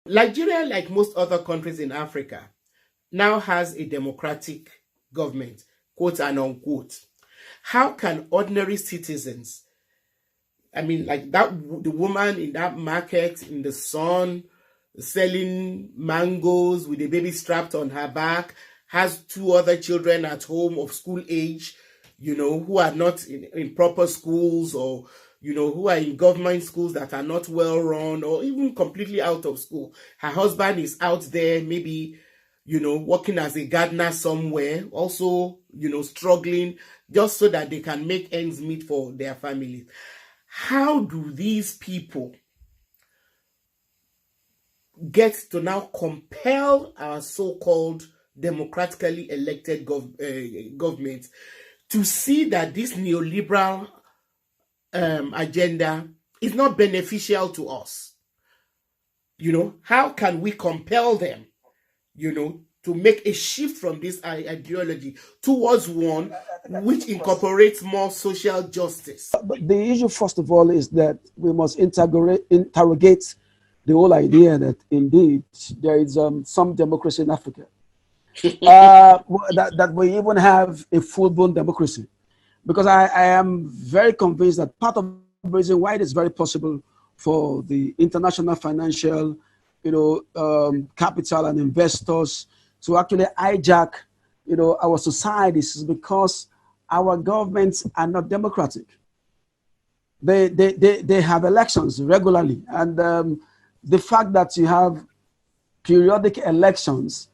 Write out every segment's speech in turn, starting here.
Nigeria, like most other countries in Africa, now has a democratic government, quote and unquote. How can ordinary citizens, I mean, like that, the woman in that market in the sun, selling mangoes with a baby strapped on her back, has two other children at home of school age, who are not in proper schools, or who are in government schools that are not well run, or even completely out of school. Her husband is out there, maybe, working as a gardener somewhere, also, struggling just so that they can make ends meet for their families. How do these people get to now compel our so-called democratically elected government to see that this neoliberal agenda is not beneficial to us? How can we compel them, to make a shift from this ideology towards one which incorporates more social justice? But the issue, first of all, is that we must interrogate the whole idea that indeed there is some democracy in Africa. that we even have a full-blown democracy. Because I am very convinced that part of the reason why it is very possible for the international financial, capital and investors to actually hijack, our societies is because our governments are not democratic. They have elections regularly, and the fact that you have periodic elections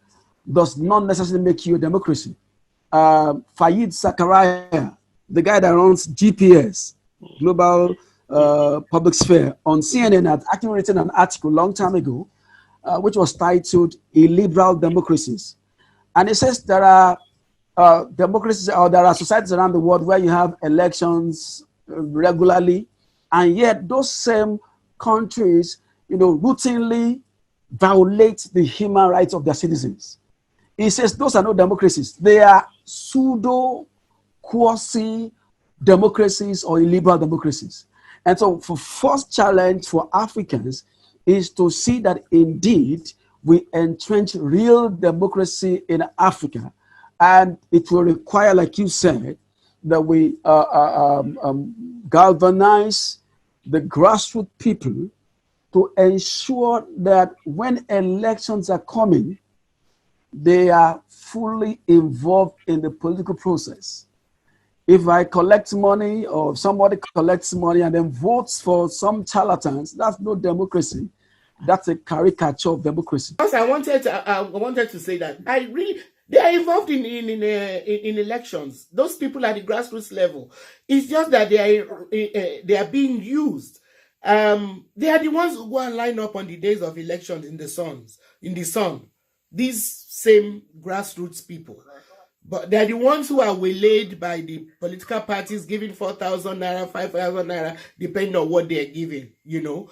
does not necessarily make you a democracy. Fayed Zakaria, the guy that runs GPS, Global Public Sphere, on CNN, had actually written an article a long time ago, which was titled "Illiberal Democracies," and it says there are democracies, or there are societies around the world where you have elections regularly, and yet those same countries, routinely violate the human rights of their citizens. He says those are not democracies; they are pseudo, quasi-democracies or illiberal democracies. And so, the first challenge for Africans is to see that indeed we entrench real democracy in Africa, and it will require, like you said, that we galvanize the grassroots people to ensure that when elections are coming, they are fully involved in the political process. If I collect money, or somebody collects money and then votes for some charlatans, that's no democracy. That's a caricature of democracy. Because I wanted to say that they are involved in elections. Those people at the grassroots level. It's just that they are being used. They are the ones who go and line up on the days of elections in the sun. These same grassroots people. But they're the ones who are waylaid by the political parties, giving 4,000 naira, 5,000 naira, depending on what they're giving, or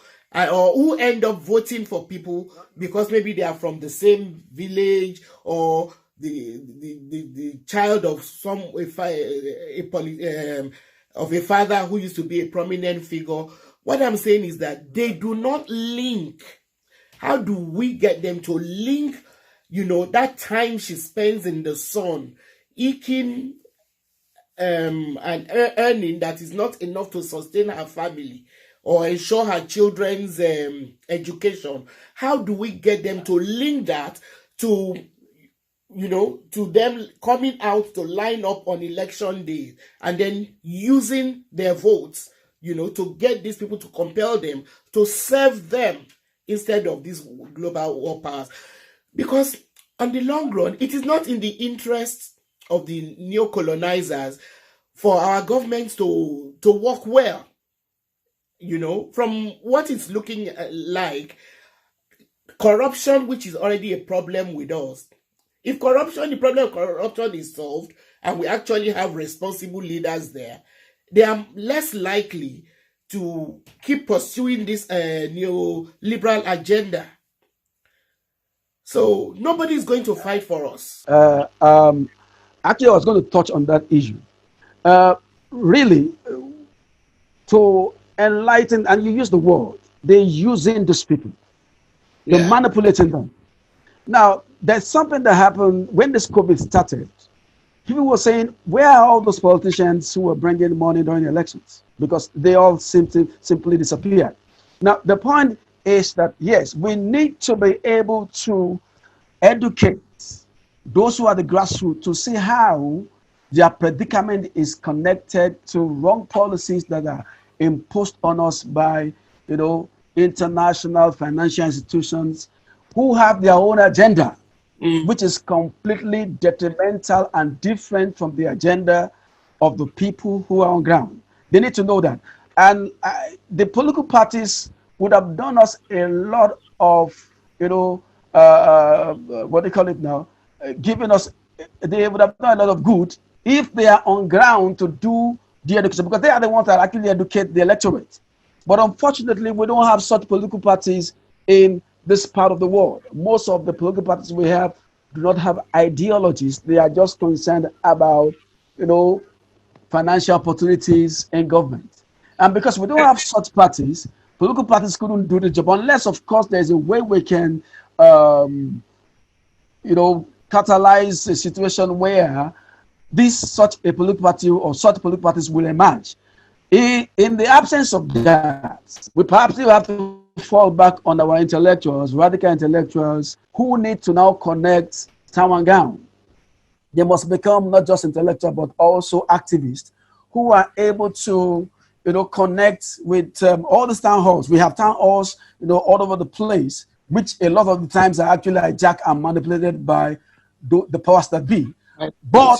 who end up voting for people because maybe they are from the same village, or the child of of a father who used to be a prominent figure. What I'm saying is that they do not link. How do we get them to link, that time she spends in the sun, eking and earning that is not enough to sustain her family or ensure her children's education? How do we get them to link that to, to them coming out to line up on election day and then using their votes, to get these people to compel them to serve them instead of these global war powers? Because on the long run, it is not in the interest of the neo-colonizers for our governments to work well. From what it's looking like, corruption, which is already a problem with us. If the problem of corruption is solved, and we actually have responsible leaders there, they are less likely to keep pursuing this neoliberal agenda. So nobody's going to fight for us. Actually, I was going to touch on that issue. Really, to enlighten, and you use the word, they're using these people, they're Yeah. manipulating them. Now, there's something that happened when this COVID started. People were saying, where are all those politicians who were bringing money during the elections? Because they all simply disappeared. Now, the point is that, yes, we need to be able to educate those who are the grassroots to see how their predicament is connected to wrong policies that are imposed on us by, international financial institutions who have their own agenda, Mm. which is completely detrimental and different from the agenda of the people who are on ground. They need to know that. And the political parties would have done us a lot of, what do you call it now? Giving us, they would have done a lot of good if they are on ground to do the education, because they are the ones that actually educate the electorate. But unfortunately, we don't have such political parties in this part of the world. Most of the political parties we have do not have ideologies. They are just concerned about, financial opportunities in government. And because we don't have such parties, political parties couldn't do the job unless, of course, there's a way we can, catalyze a situation where such a political party or such political parties will emerge. In the absence of that, we perhaps will have to fall back on our intellectuals, radical intellectuals, who need to now connect town and gown. They must become not just intellectual, but also activists who are able to, connect with all these town halls. We have town halls, all over the place, which a lot of the times are actually hijacked and manipulated by the powers that be. But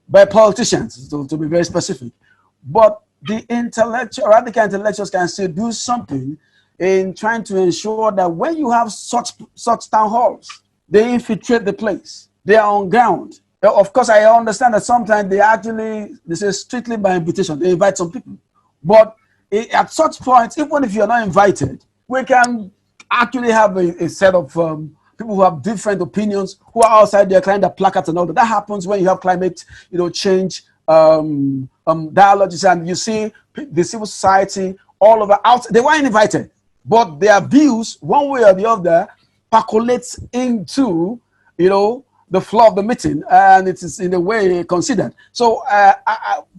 by politicians, to be very specific. But the radical intellectuals can still do something in trying to ensure that when you have such town halls, they infiltrate the place. They are on ground. Of course, I understand that sometimes this is strictly by invitation. They invite some people. But at such points, even if you're not invited, we can actually have a set of people who have different opinions, who are outside there carrying the placards and all that. That happens when you have climate, change dialogues, and you see the civil society all over out. They weren't invited, but their views, one way or the other, percolates into, the flow of the meeting, and it is in a way considered. So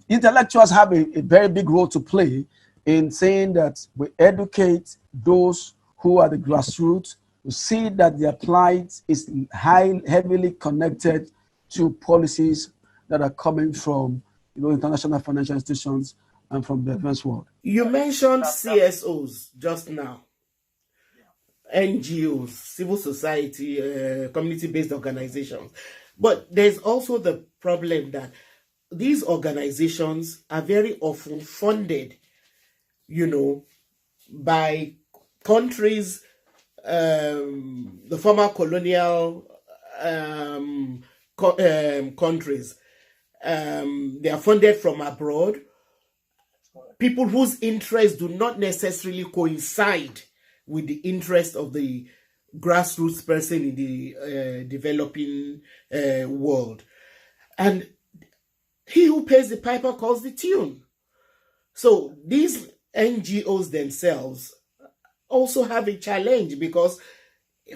intellectuals have a very big role to play in saying that we educate those who are the grassroots to see that their plight is heavily connected to policies that are coming from, international financial institutions and from the advanced world. You mentioned CSOs just now, NGOs, civil society, community-based organizations. But there's also the problem that these organizations are very often funded, by countries, the former colonial countries. They are funded from abroad. People whose interests do not necessarily coincide with the interest of the grassroots person in the developing world. And he who pays the piper calls the tune. So these NGOs themselves also have a challenge, because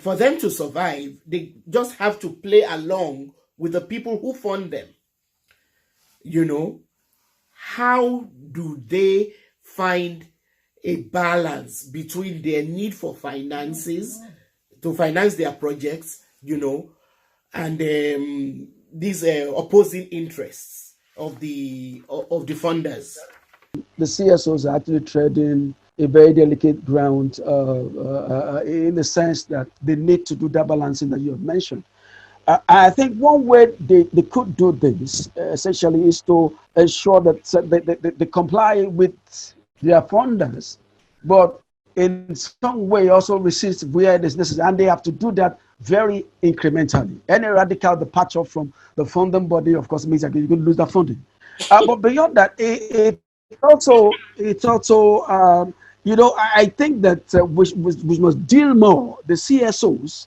for them to survive, they just have to play along with the people who fund them. How do they find a balance between their need for finances to finance their projects, and these opposing interests of the funders? The CSOs are actually treading a very delicate ground in the sense that they need to do that balancing that you have mentioned. I think one way they could do this essentially is to ensure that they comply with their funders, but in some way also resist where it is necessary, and they have to do that very incrementally. Any radical departure from the funding body, of course, means that you're going to lose that funding. But beyond that, I think that we must deal more the CSOs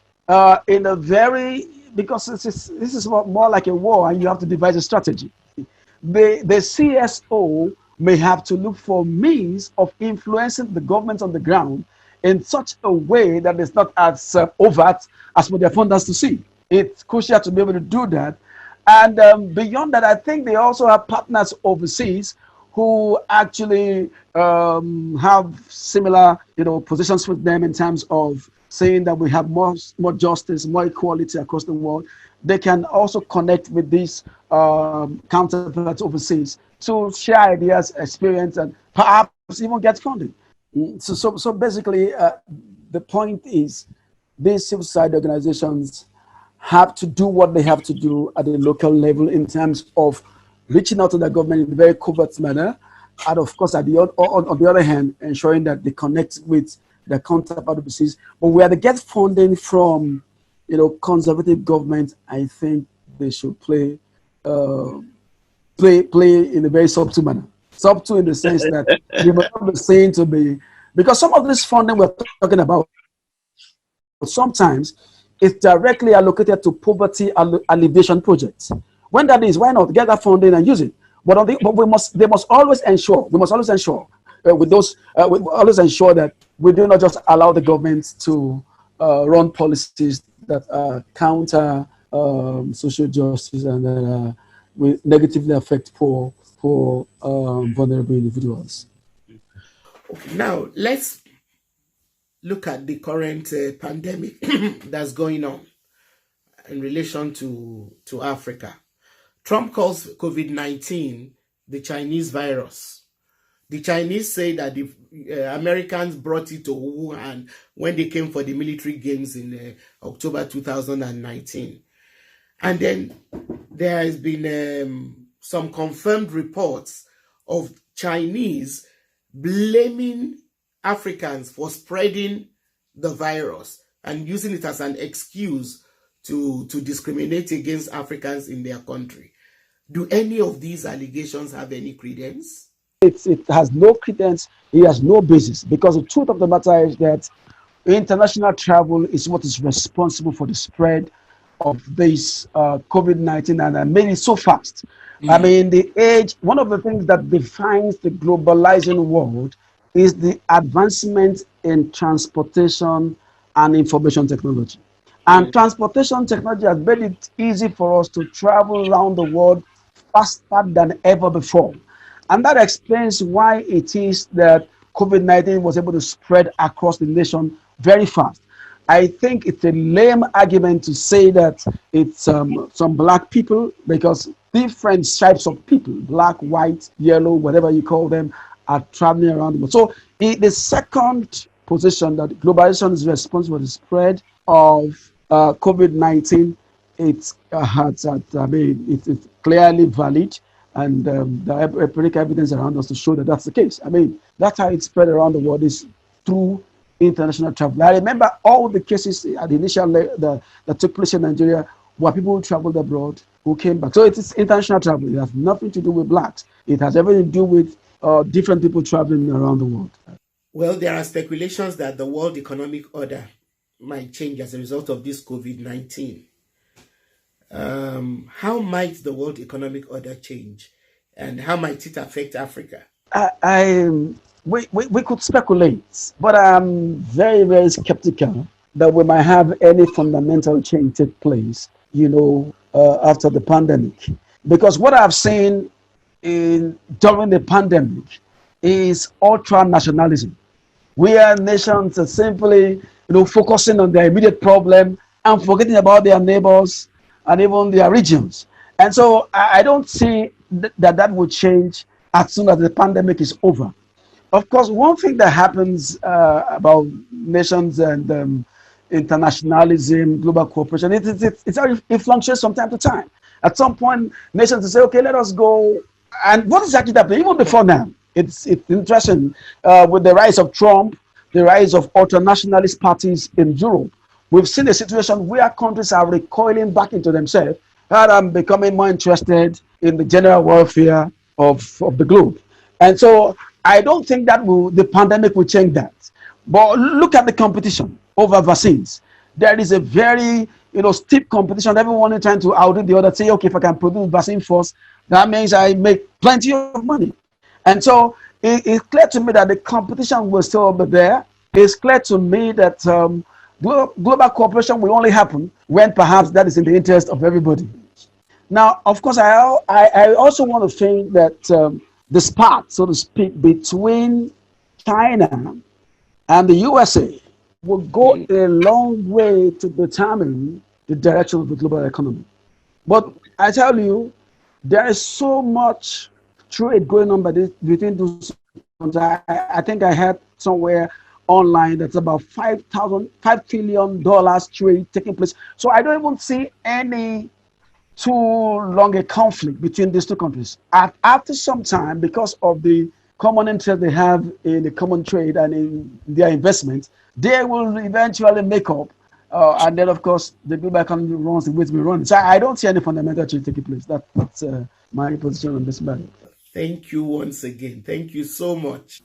in a very, because this is more like a war, and you have to devise a strategy. The CSO may have to look for means of influencing the government on the ground in such a way that it's not as overt as what they want us to see. It's crucial to be able to do that. And beyond that, I think they also have partners overseas who actually have similar, positions with them in terms of saying that we have more justice, more equality across the world. They can also connect with these counterparts overseas to share ideas, experience, and perhaps even get funding. So basically, the point is these civil society organizations have to do what they have to do at the local level in terms of reaching out to the government in a very covert manner, and of course, on the other hand, ensuring that they connect with the counterpart overseas. But where they get funding from, conservative governments, I think they should play in a very subtle manner. Subtle in the sense that we must not be saying to be, because some of this funding we're talking about sometimes it's directly allocated to poverty alleviation projects. When that is, why not get that funding and use it? But they must always ensure. We must always ensure that we do not just allow the government to run policies that counter social justice and that will negatively affect poor vulnerable individuals. Okay, now let's look at the current pandemic that's going on in relation to Africa. Trump calls COVID-19 the Chinese virus. The Chinese say that the Americans brought it to Wuhan when they came for the military games in October 2019. And then there has been some confirmed reports of Chinese blaming Africans for spreading the virus and using it as an excuse to discriminate against Africans in their country. Do any of these allegations have any credence? It has no credence. It has no basis, because the truth of the matter is that international travel is what is responsible for the spread of this COVID-19 and made it so fast. I mean, one of the things that defines the globalizing world is the advancement in transportation and information technology. And transportation technology has made it easy for us to travel around the world faster than ever before. And that explains why it is that COVID-19 was able to spread across the nation very fast. I think it's a lame argument to say that it's some black people, because different types of people, black, white, yellow, whatever you call them, are traveling around the world. So the second position, that globalization is responsible for the spread of COVID-19, it's clearly valid, and the empirical evidence around us to show that that's the case. I mean, that's how it spread around the world, is through international travel. I remember all the cases at the initial that took place in Nigeria were people who traveled abroad who came back. So it is international travel. It has nothing to do with blacks. It has everything to do with different people traveling around the world. Well, there are speculations that the world economic order might change as a result of this COVID-19. How might the world economic order change, and how might it affect Africa? We could speculate, but I'm very, very skeptical that we might have any fundamental change take place, after the pandemic. Because what I've seen during the pandemic is ultra-nationalism, where nations are simply, focusing on their immediate problem and forgetting about their neighbors and even their regions. And so I don't see that will change as soon as the pandemic is over. Of course, one thing that happens about nations and internationalism, global cooperation, it fluctuates from time to time. At some point, nations will say, okay, let us go. And what is actually happening? Even before now, it's interesting with the rise of Trump, the rise of ultranationalist parties in Europe. We've seen a situation where countries are recoiling back into themselves and are becoming more interested in the general welfare of the globe. And so I don't think that the pandemic will change that. But look at the competition over vaccines. There is a very steep competition. Everyone is trying to outdo the other. Say, okay, if I can produce vaccine first, that means I make plenty of money. And so it's clear to me that the competition will still be there. It's clear to me that global cooperation will only happen when perhaps that is in the interest of everybody. Now, of course, I also want to think that the spark, so to speak, between China and the USA will go a long way to determine the direction of the global economy. But I tell you, there is so much trade going on between those countries. I think I heard somewhere online that's about $5 trillion trade taking place. So I don't even see any too long a conflict between these two countries. After some time, because of the common interest they have in the common trade and in their investments, they will eventually make up. And then, of course, the global economy runs the way it's been running. So I don't see any fundamental change taking place. That's my position on this matter. Thank you once again. Thank you so much.